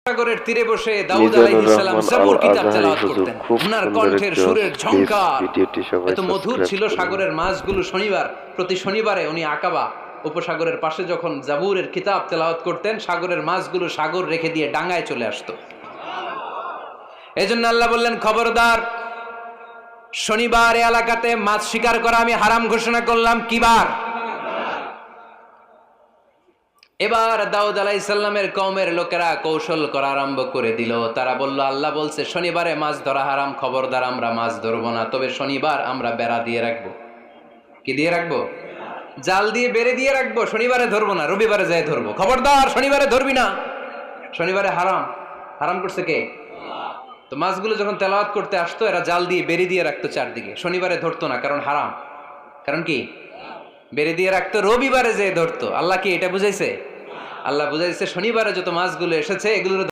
সাগরের তীরে বসে দাউদ আলাইহিস সালাম জাবুর কিতাব তেলাওয়াত করতেন। ওনার কণ্ঠের সুরের ঝংকার এত মধুর ছিল। সাগরের মাছগুলো প্রতি শনিবারে উনি আকাবা উপসাগরের পাশে যখন জাবুরের কিতাব তেলাওয়াত করতেন, সাগরের মাছগুলো সাগর রেখে দিয়ে ডাঙায় চলে আসতো। এজন্য আল্লাহ বললেন, খবরদার, শনিবার এই এলাকাতে মাছ শিকার করা আমি হারাম ঘোষণা করলাম। কিবার? এবার দাউদ আলাইহিস সালামের কওমের লোকেরা কৌশল করা আরম্ভ করে দিল। তারা বলল, আল্লাহ বলছে শনিবারে মাছ ধরা হারাম, খবরদার আমরা মাছ ধরবো না, তবে শনিবার আমরা বেড়া দিয়ে রাখবো। কি দিয়ে রাখবো? জাল দিয়ে বেড়ে দিয়ে রাখবো। শনিবারে ধরবো না, রবিবারে যাই ধরবো। খবরদার, শনিবারে ধরবি না, শনিবারে হারাম। হারাম করছে কে? তো মাছগুলো যখন তেলাওয়াত করতে আসতো, এরা জাল দিয়ে বেড়ে দিয়ে রাখতো চারদিকে। শনিবারে ধরতো না, কারণ হারাম। কারণ কি? বেড়ে দিয়ে রাখতো, রবিবারে যেয়ে ধরতো। আল্লাহ কি এটা বুঝাইছে? আল্লাহ বুঝাইছে শনিবারে যত মাছগুলো এসেছে এগুলোর